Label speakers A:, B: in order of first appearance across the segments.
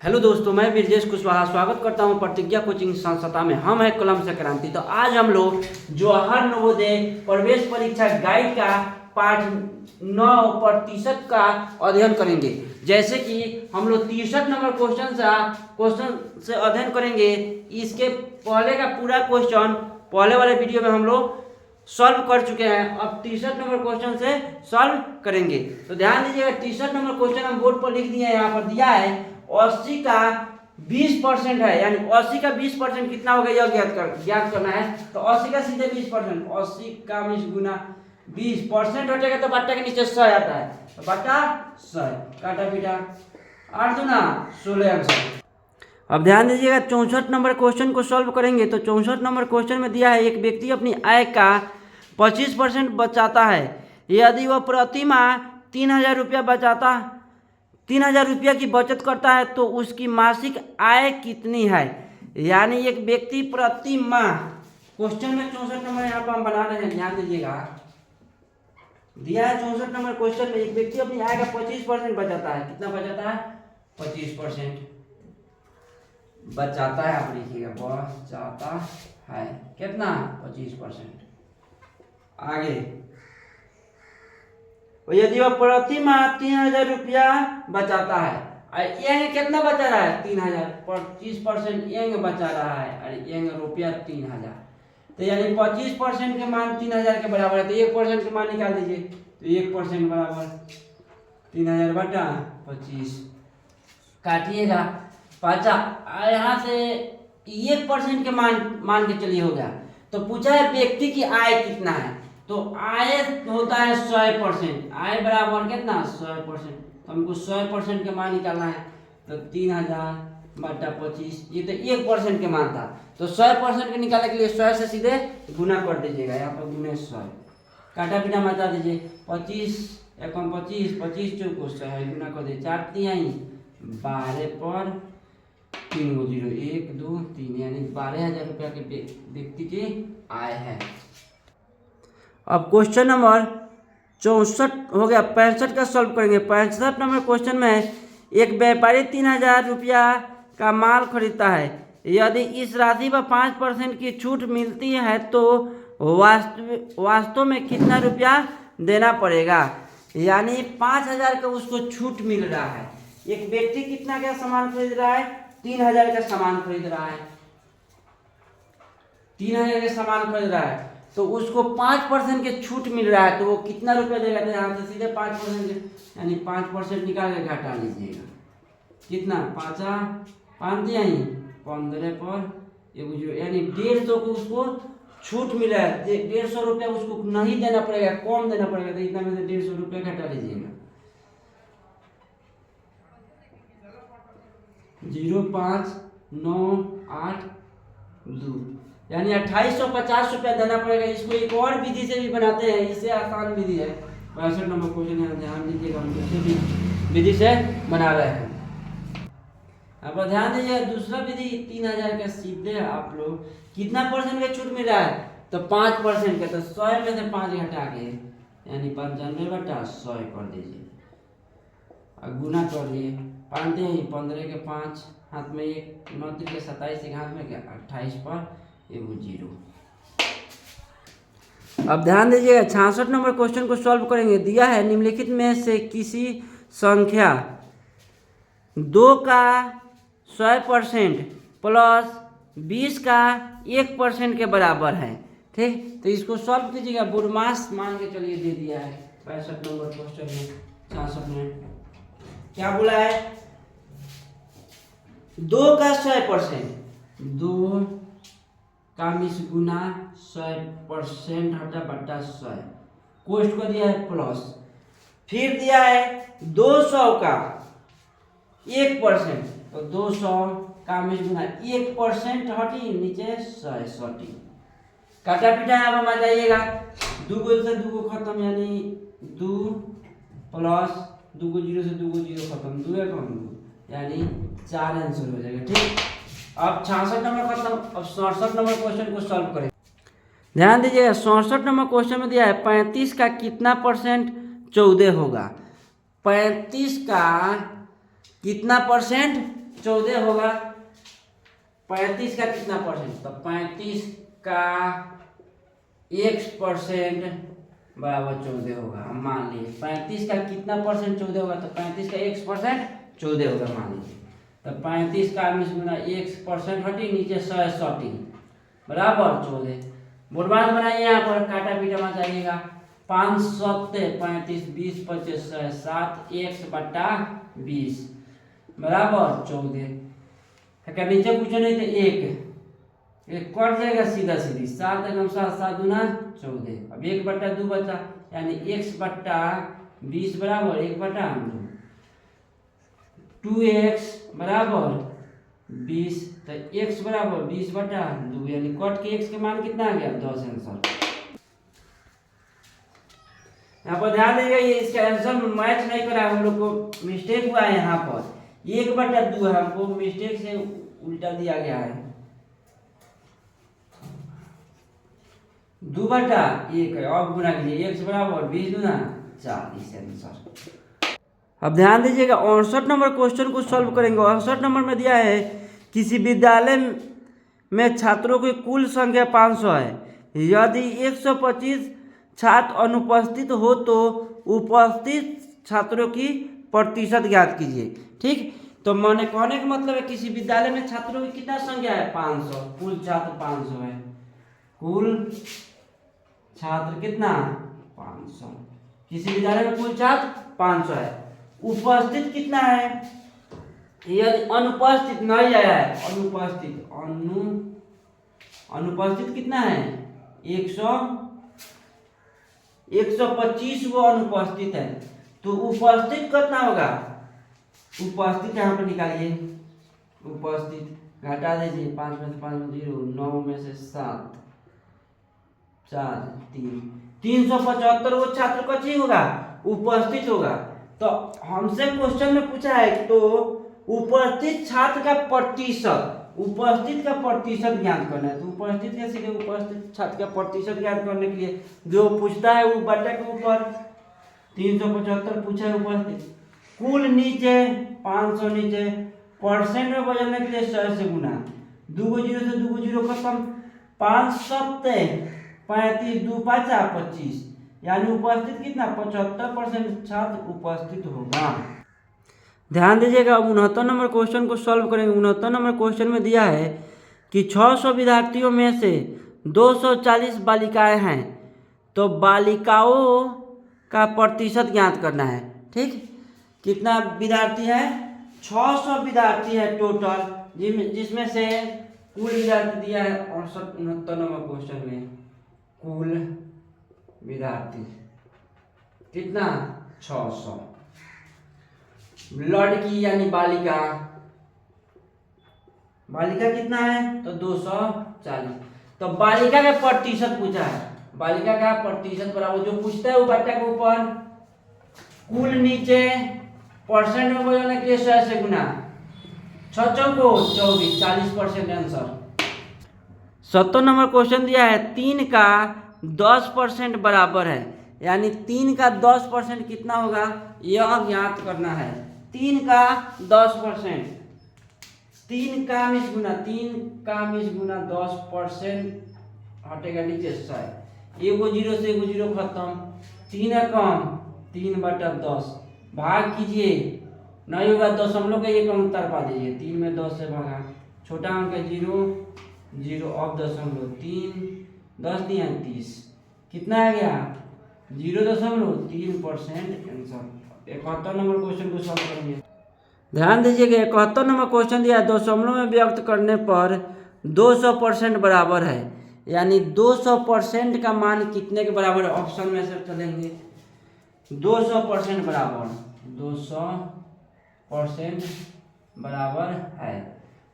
A: Hello दोस्तों, मैं ब्रजेश कुशवाहा स्वागत करता हूं प्रतिज्ञा कोचिंग संस्था में। हम हैं कलम से क्रांति। तो आज हम लोग जवाहर नवोदय प्रवेश परीक्षा गाइड का पाठ 9% का अध्ययन करेंगे। जैसे कि हम लोग 63 नंबर क्वेश्चन से अध्ययन करेंगे। इसके पहले का पूरा क्वेश्चन पहले वाले वीडियो में हम लोग सॉल्व कर चुके हैं। अब 63 नंबर क्वेश्चन से सॉल्व करेंगे। तो ध्यान दीजिएगा, 63 नंबर क्वेश्चन हम बोर्ड पर लिख दिए हैं। यहाँ पर दिया है 80 का 20% है, यानी 80 का 20% कितना होगा यह ज्ञात करना है। तो 80 का सीधे 20%, 80 का 20 गुना 20% हटेगा तो बट्टा के नीचे 100 आता है। तो बट्टा 100 काटा पीटा 8 दूना 16 आंसर। अब ध्यान दीजिएगा, 64 नंबर क्वेश्चन को सॉल्व करेंगे। तो 64 नंबर क्वेश्चन में दिया है एक व्यक्ति अपनी आय का 25% बचाता है। यदि वह प्रति माह 3000 रुपया 3000 रुपया की बचत करता है तो उसकी मासिक आय कितनी है। यानी एक व्यक्ति प्रति माह, क्वेश्चन में 64 नंबर यहाँ पर हम बना रहे हैं, ध्यान दीजिएगा। दिया है 64 नंबर क्वेश्चन में एक व्यक्ति अपनी आय का 25% बचाता है। कितना बचाता है? 25% बचाता है। आप लिखिएगा बचाता है कितना? 25%। आगे, यदि वह प्रति माह 3000 रुपया बचाता है, यंग कितना बचा रहा है? 3000। 25% यंग बचा रहा है और यंग रुपया 3000। तो यानी 25% के मान 3000 के बराबर है। तो 1% के मान निकाल दीजिए। तो 1% बराबर 3000 बटा 25 काटिएगा 5। यहाँ से 1% के मान के चलिए हो गया। तो पूछा है व्यक्ति की आय कितना है। तो आय होता है 100%। आय बराबर कितना? 100%। तो हमको 100% के मान निकालना है। तो 3000 बटा 25, ये तो 1% के मान था। तो 100% के निकालने के लिए 100 से सीधे गुना कर दीजिएगा। यहाँ पर गुने 100 काटा पीटा मचा दीजिए। 25 एकम 25, 25 चौको 100 गुना कर दीजिए। 4 तिहाई 12 पर 3 गो 0, 1 2 3, यानी 12000 रुपया के व्यक्ति की आय है। अब क्वेश्चन नंबर 64 हो गया। 65 का सॉल्व करेंगे। 65 नंबर क्वेश्चन में एक व्यापारी 3000 रुपया का माल खरीदता है। यदि इस राशि पर 5% की छूट मिलती है तो वास्तव में कितना रुपया देना पड़ेगा। यानी 5000 का उसको छूट मिल रहा है। एक व्यक्ति कितना का सामान खरीद रहा है? 3000 का सामान खरीद रहा है। 3000 का सामान खरीद रहा है तो उसको 5% के छूट मिल रहा है। तो वो कितना रुपया देगा? तो यहाँ से सीधे 5%, यानी 5% निकाल के घटा लीजिएगा। कितना? 5 दिया ही 15 पर 1, यानी 150 को उसको छूट मिल रहा है। 150 रुपया उसको नहीं देना पड़ेगा, कम देना पड़ेगा। तो इतना में से 150 रुपया घटा लीजिएगा। 0,5,9,8,2, यानी 2850 रुपया देना पड़ेगा। इसको एक और विधि से भी बनाते हैं, इससे आसान विधि है। 62 नंबर क्वेश्चन है, ध्यान दीजिएगा, हम दूसरी भी विधि से बना रहे हैं। अब ध्यान दीजिए, दूसरा विधि 3000 का सीधे आप लोग कितना परसेंट का छूट मिल रहा है? तो 5% का। तो 100 में से 5 घटा के, यानी 95 बटा 100 कर दीजिए और गुना करिए। 15 के 5 हाथ में 1, 9 के 27, एक हाथ में क्या 28 पर 0। अब ध्यान दीजिएगा, 66 नंबर क्वेश्चन को सॉल्व करेंगे। दिया है निम्नलिखित में से किसी संख्या 2 का 100% प्लस 20 का 1% के बराबर है। ठीक, तो इसको सॉल्व कीजिएगा। बुरमास मान के चलिए दे दिया है 65 नंबर क्वेश्चन में। 66 में क्या बोला है? 2 का 100%, 2 का 20 गुना 100% हटा बटा 100, कोष्ट को दिया है प्लस। फिर दिया है 200 का 1%, तो 200 का 20 गुना 1% हटी, नीचे 100 हटी। काटा पीटा यहाँ पर मान जाइएगा। 2 से 2 खत्म, यानी 2 प्लस 2 0 से 2 0 खत्म, 2 कम 2, यानी 4 आंसर हो जाएगा। ठीक, अब 66 नंबर खत्म। अब 67 नंबर क्वेश्चन को सॉल्व करें। ध्यान दीजिएगा, 67 नंबर क्वेश्चन में दिया है 35 का कितना परसेंट 14 होगा। 35 का कितना परसेंट 14 होगा। 35 का कितना परसेंट, तो 35 का x% बराबर 14 होगा। हम मान लीजिए 35 का कितना परसेंट 14 होगा, तो 35 का x% 14 होगा मान लीजिए। तो 35 का मिस गुना x% हटी, नीचे 100 सटी बराबर 14। बुरबान बनाइए, यहाँ पर काटा पीटा में जाइएगा। 5 सत्ते 35, 20 25 100, 7 x/20 बराबर 14। नीचे कुछ नहीं तो एक कट जाएगा सीधा सीधी। 7 एकम 7, 7 दूना 14। अब 1/2 बचा, यानी x/20 बराबर 1/2। 2x बराबर 20, तो x बराबर 20/2, यानी कट के x के मान कितना आ गया, 10 आंसर। यहाँ पर ध्यान देगा, ये इसका आंसर मैच नहीं करा, हम लोग को मिस्टेक हुआ है। यहाँ पर 1/2 है, हमको मिस्टेक से उल्टा दिया गया है। 2/1 है, अब गुना कीजिए, x बराबर 20 दूना 40 आंसर। अब ध्यान दीजिएगा, 59 नंबर क्वेश्चन को सॉल्व करेंगे। 59 नंबर में दिया है किसी विद्यालय में छात्रों की कुल संख्या 500 है। यदि 125 छात्र अनुपस्थित हो तो उपस्थित छात्रों की प्रतिशत ज्ञात कीजिए। ठीक, तो मैंने कहने का मतलब है किसी विद्यालय में छात्रों की कितना संख्या है, 500। कुल छात्र 500 है, कुल छात्र कितना 500। किसी विद्यालय में कुल छात्र 500 है। उपस्थित कितना है, यदि अनुपस्थित नहीं आया है, अनुपस्थित कितना है, 125 वो अनुपस्थित है। तो उपस्थित कितना होगा, उपस्थित यहाँ पर निकालिए। उपस्थित घटा दीजिए, 5 में से 5 में 0, 9 में से 7 4 3, 375 वो छात्र का चीज होगा, उपस्थित होगा। तो हमसे क्वेश्चन में पूछा है तो उपस्थित छात्र का प्रतिशत, उपस्थित का प्रतिशत ज्ञात करना है। तो उपस्थित के सीधे उपस्थित छात्र का प्रतिशत ज्ञात करने के लिए जो पूछता है वो बटे के ऊपर 375 पूछा है उपस्थित। कुल नीचे 500 नीचे, परसेंट में बदलने के लिए 100 से गुना, 2 जीरो से 2 जीरो खत्म, 5 सत्ते 35, 2 5 25, यानी उपस्थित कितना 75% छात्र उपस्थित होगा। ध्यान दीजिएगा, 69 नंबर क्वेश्चन को सॉल्व करेंगे। 69 नंबर क्वेश्चन में दिया है कि 600 विद्यार्थियों में से 240 बालिकाएं हैं, तो बालिकाओं का प्रतिशत ज्ञात करना है। ठीक, कितना विद्यार्थी है, 600 विद्यार्थी है टोटल, जिसमें से कुल विद्यार्थी दिया है 69 नंबर क्वेश्चन में। कुल विद्यार्थी कितना 600, लड़की यानी बालिका, बालिका कितना है तो 240। तो बालिका का प्रतिशत पूछा है, बालिका का प्रतिशत बराबर जो पूछता है वो बट्टा के ऊपर, कुल नीचे परसेंट में बदलने के लिए 100 से गुना, 6 चौको 24, 40% आंसर। 70 नंबर क्वेश्चन दिया है 3 का 10% बराबर है, यानी 3 का 10% कितना होगा यह ज्ञात करना है। 3 का 10%, 3 का मिस गुना 10% हटेगा नीचे 100, एगो जीरो से एगो जीरो खत्म, 3 है कम 3/10 भाग कीजिए, नहीं होगा दशमलव का एक अंक तरपा दीजिए, 3 में 10 से भागा, छोटा अंक है 0 0, अब दशमलव 3 10 दिया 30, कितना आ गया 0.3% आंसर। 71 नंबर क्वेश्चन को सॉल्व करेंगे। ध्यान दीजिएगा, 71 नंबर क्वेश्चन दिया दशमलव में व्यक्त करने पर 200% बराबर है, यानी 200% का मान कितने के बराबर है, ऑप्शन में से चलेंगे। 200% बराबर 200% बराबर है,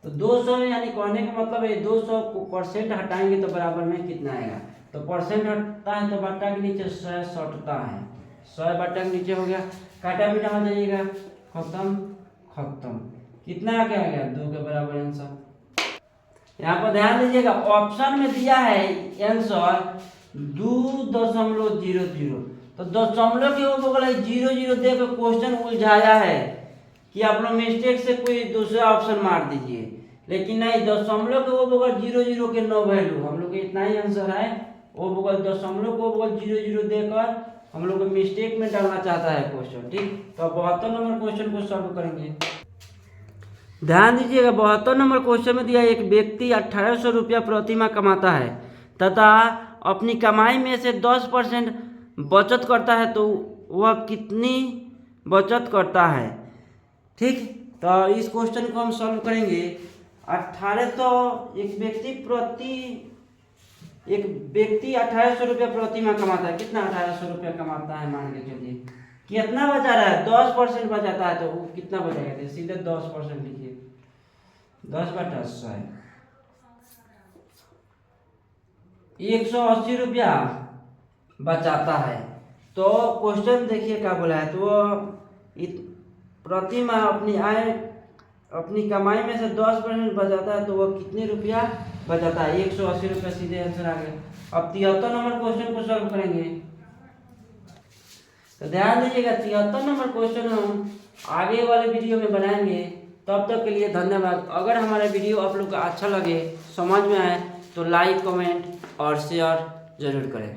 A: तो 200 यानी कहने का मतलब है 200% हटाएंगे तो बराबर में कितना आएगा, तो परसेंट हटता है तो बट्टा के नीचे 100 सटता है, 100 बट्टा के नीचे हो गया, काटा पीटा हो जाइएगा, खत्म खत्म, कितना आ गया 2 के बराबर आंसर। यहाँ पर ध्यान दीजिएगा, ऑप्शन में दिया है आंसर 2.00, तो दशमलव के ऊपर 0 0 दे के क्वेश्चन उलझाया है कि आप लोग मिस्टेक से कोई दूसरा ऑप्शन मार दीजिए, लेकिन नहीं, दशमलव के वो बगल 00 के नो वैल्यू, हम लोग इतना ही आंसर है। वो बगल दशमलव को बगल 00 देकर हम लोग को मिस्टेक में डालना चाहता है क्वेश्चन, ठीक। तो 72 नंबर क्वेश्चन को सॉल्व करेंगे। ध्यान दीजिएगा, 72 नंबर क्वेश्चन में दिया एक व्यक्ति 1800 रुपया प्रति माह कमाता है तथा अपनी कमाई में से 10% बचत करता है, तो वह कितनी बचत करता है, ठीक। तो इस क्वेश्चन को हम सॉल्व करेंगे। 1800 एक व्यक्ति 1800 रुपया प्रति माह कमाता है। कितना 1800 रुपया कमाता है, मान के चलिए कितना बचा रहा है, 10% बचाता है, तो वो कितना बचेगा, तो सीधे 10% लिखिए, 10/100 180 रुपया बचाता है। तो क्वेश्चन देखिए क्या बोला है, तो प्रति माह अपनी कमाई में से 10% बचाता है, तो वह कितने रुपया बचाता है, 180 रुपया, सीधे आंसर आ गया। अब 73 नंबर क्वेश्चन को सॉल्व करेंगे। तो ध्यान दीजिएगा, 73 नंबर क्वेश्चन हम आगे वाले वीडियो में बनाएंगे। तब तक के लिए धन्यवाद। अगर हमारा वीडियो आप लोग को अच्छा लगे, समझ में आए, तो लाइक, कमेंट और शेयर जरूर करें।